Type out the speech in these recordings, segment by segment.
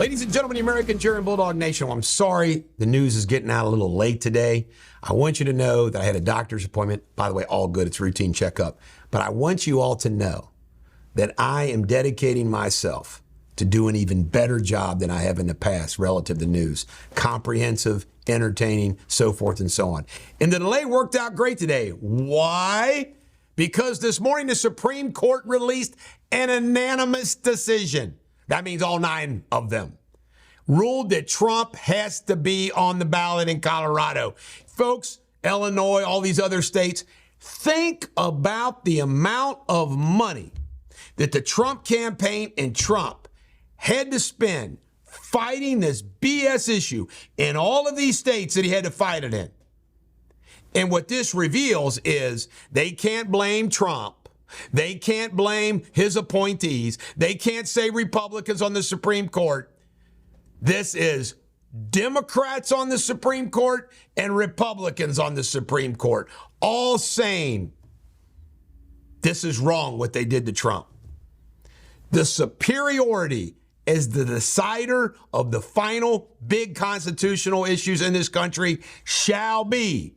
Ladies and gentlemen, the American German Bulldog Nation, well, I'm sorry the news is getting out a little late today. I want you to know that I had a doctor's appointment. By the way, all good. It's routine checkup. But I want you all to know that I am dedicating myself to do an even better job than I have in the past relative to news. Comprehensive, entertaining, so forth and so on. And the delay worked out great today. Why? Because this morning the Supreme Court released an unanimous decision. That means all 9 of them ruled that Trump has to be on the ballot in Colorado. Folks, Illinois, all these other states, think about the amount of money that the Trump campaign and Trump had to spend fighting this BS issue in all of these states that he had to fight it in. And what this reveals is they can't blame Trump. They can't blame his appointees. They can't say Republicans on the Supreme Court. This is Democrats on the Supreme Court and Republicans on the Supreme Court, all saying this is wrong what they did to Trump. The superiority as the decider of the final big constitutional issues in this country shall be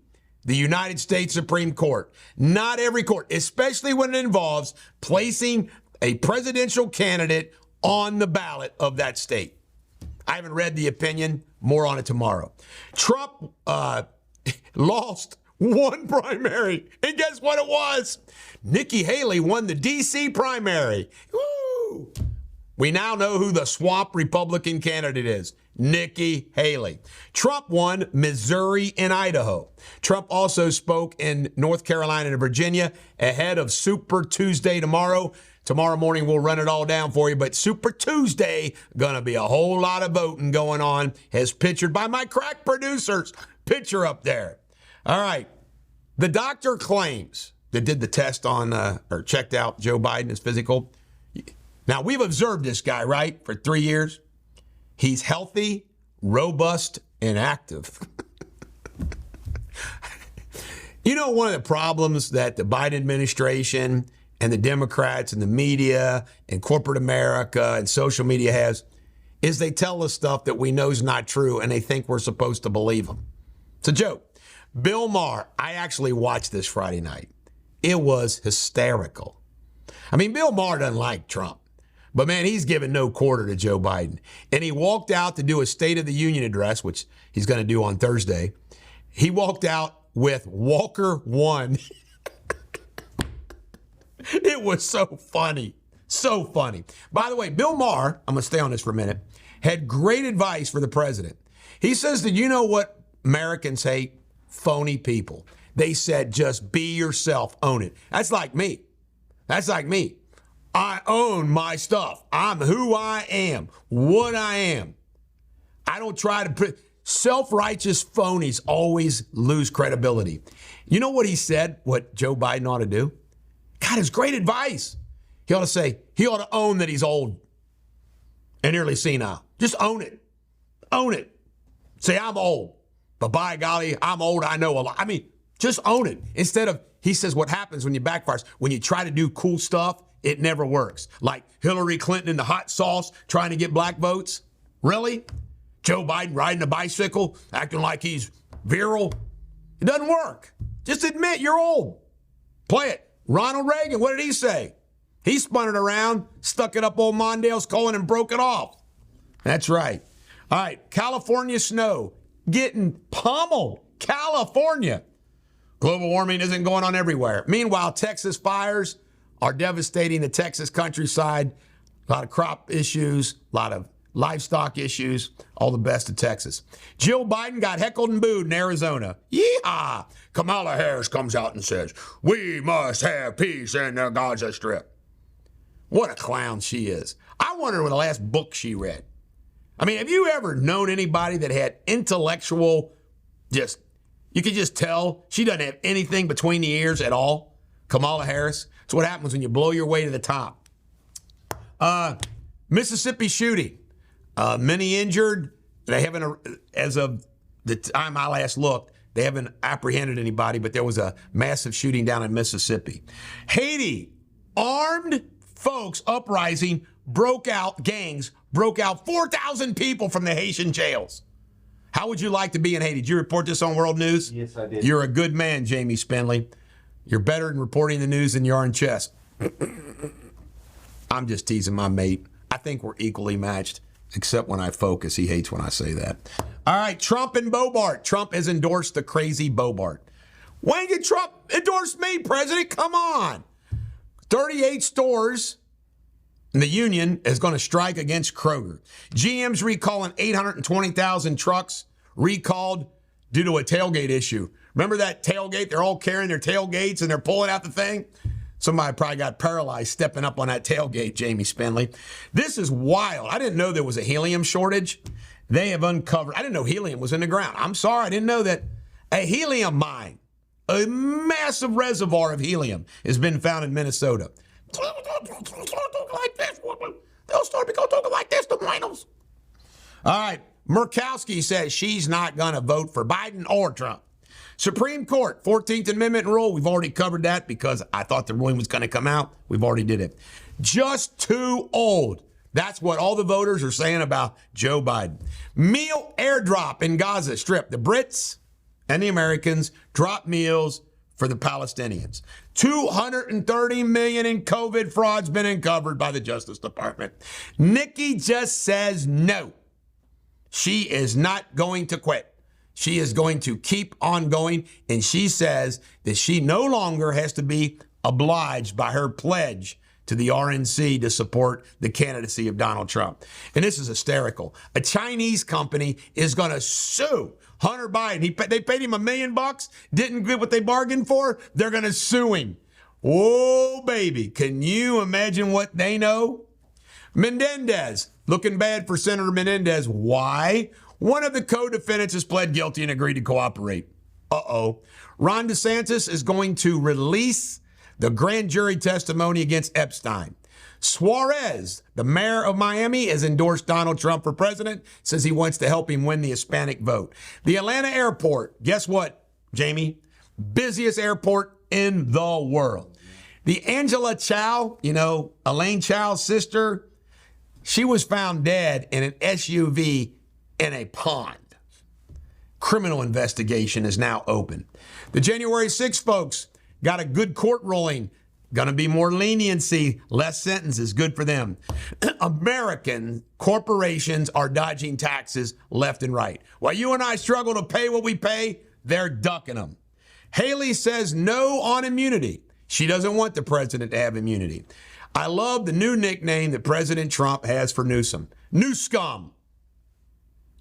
the United States Supreme Court. Not every court, especially when it involves placing a presidential candidate on the ballot of that state. I haven't read the opinion. More on it tomorrow. Trump lost one primary, and guess what it was? Nikki Haley won the D.C. primary. Woo! We now know who the swamp Republican candidate is. Nikki Haley. Trump won Missouri and Idaho. Trump also spoke in North Carolina and Virginia ahead of Super Tuesday tomorrow. Tomorrow morning, we'll run it all down for you. But Super Tuesday, going to be a whole lot of voting going on, as pictured by my crack producers. Picture up there. All right. The doctor claims that did the test on or checked out Joe Biden, his physical. Now, we've observed this guy, right, for 3 years. He's healthy, robust, and active. You know, one of the problems that the Biden administration and the Democrats and the media and corporate America and social media has is they tell us stuff that we know is not true, and they think we're supposed to believe them. It's a joke. Bill Maher, I actually watched this Friday night. It was hysterical. I mean, Bill Maher doesn't like Trump. But, man, he's giving no quarter to Joe Biden. And he walked out to do a State of the Union address, which he's going to do on Thursday. He walked out with Walker 1. It was so funny. So funny. By the way, Bill Maher, I'm going to stay on this for a minute, had great advice for the president. He says that you know what Americans hate? Phony people. They said just be yourself, own it. That's like me. That's like me. I own my stuff. I'm who I am, what I am. I don't try to put self-righteous phonies always lose credibility. You know what he said, what Joe Biden ought to do? God, it's great advice. He ought to say, he ought to own that he's old and nearly senile. Just own it. Own it. Say, I'm old, but by golly, I'm old. I know a lot. I mean, just own it. Instead of, he says, what happens when you backfires, when you try to do cool stuff, it never works. Like Hillary Clinton in the hot sauce trying to get black votes. Really? Joe Biden riding a bicycle, acting like he's virile. It doesn't work. Just admit you're old. Play it. Ronald Reagan, what did he say? He spun it around, stuck it up old Mondale's colon and broke it off. That's right. All right, California snow getting pummeled. California. Global warming isn't going on everywhere. Meanwhile, Texas fires are devastating the Texas countryside. A lot of crop issues, a lot of livestock issues. All the best to Texas. Jill Biden got heckled and booed in Arizona. Yeehaw! Kamala Harris comes out and says, we must have peace in the Gaza Strip. What a clown she is. I wonder when the last book she read. I mean, have you ever known anybody that had intellectual, you could just tell she doesn't have anything between the ears at all? Kamala Harris. It's what happens when you blow your way to the top. Mississippi shooting. Many injured. They haven't, as of the time I last looked, they haven't apprehended anybody, but there was a massive shooting down in Mississippi. Haiti, armed folks uprising gangs broke out 4,000 people from the Haitian jails. How would you like to be in Haiti? Did you report this on World News? Yes, I did. You're a good man, Jamie Spindley. You're better in reporting the news than you are in chess. I'm just teasing my mate. I think we're equally matched, except when I focus. He hates when I say that. All right, Trump and Bobart. Trump has endorsed the crazy Bobart. When did Trump endorse me, President? Come on. 38 stores. And the union is going to strike against Kroger. GM's recalling 820,000 trucks recalled due to a tailgate issue. Remember that tailgate? They're all carrying their tailgates and they're pulling out the thing. Somebody probably got paralyzed stepping up on that tailgate, Jamie Spindley. This is wild. I didn't know there was a helium shortage. They have uncovered. I didn't know helium was in the ground. I'm sorry, I didn't know that. A helium mine, a massive reservoir of helium has been found in Minnesota. Like this. They'll start talking like this to minors. All right. Murkowski says she's not going to vote for Biden or Trump. Supreme Court, 14th Amendment rule. We've already covered that because I thought the ruling was going to come out. We've already did it. Just too old. That's what all the voters are saying about Joe Biden. Meal airdrop in Gaza Strip. The Brits and the Americans drop meals for the Palestinians. $230 million in COVID fraud's been uncovered by the Justice Department. Nikki just says no. She is not going to quit. She is going to keep on going, and she says that she no longer has to be obliged by her pledge to the RNC to support the candidacy of Donald Trump. And this is hysterical. A Chinese company is going to sue Hunter Biden. They paid him $1 million, didn't get what they bargained for. They're going to sue him. Oh, baby. Can you imagine what they know? Menendez, looking bad for Senator Menendez. Why? One of the co-defendants has pled guilty and agreed to cooperate. Uh-oh. Ron DeSantis is going to release the grand jury testimony against Epstein. Suarez, the mayor of Miami, has endorsed Donald Trump for president, says he wants to help him win the Hispanic vote. The Atlanta airport, guess what, Jamie? Busiest airport in the world. The Angela Chow, Elaine Chow's sister, she was found dead in an SUV in a pond. Criminal investigation is now open. The January 6th folks got a good court ruling. Going to be more leniency, less sentences. Good for them. American corporations are dodging taxes left and right. While you and I struggle to pay what we pay, they're ducking them. Haley says no on immunity. She doesn't want the president to have immunity. I love the new nickname that President Trump has for Newsom. New scum.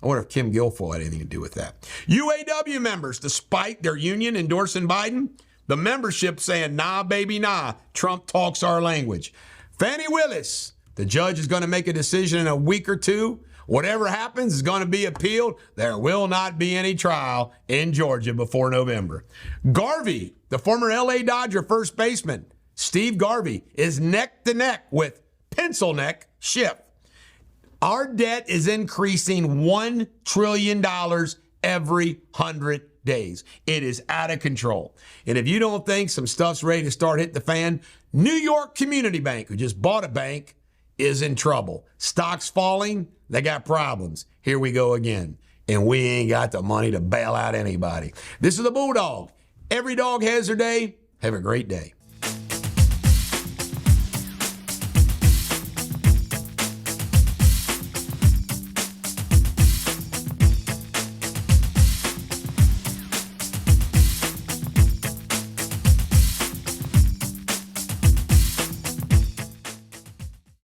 I wonder if Kim Guilfoyle had anything to do with that. UAW members, despite their union endorsing Biden, the membership saying, nah, baby, nah. Trump talks our language. Fannie Willis, the judge is going to make a decision in a week or two. Whatever happens is going to be appealed. There will not be any trial in Georgia before November. Garvey, the former L.A. Dodger first baseman, Steve Garvey, is neck to neck with pencil neck Schiff. Our debt is increasing $1 trillion every 100 days. It is out of control. And if you don't think some stuff's ready to start hitting the fan, New York Community Bank, who just bought a bank, is in trouble. Stocks falling, they got problems. Here we go again. And we ain't got the money to bail out anybody. This is the Bulldog. Every dog has their day. Have a great day.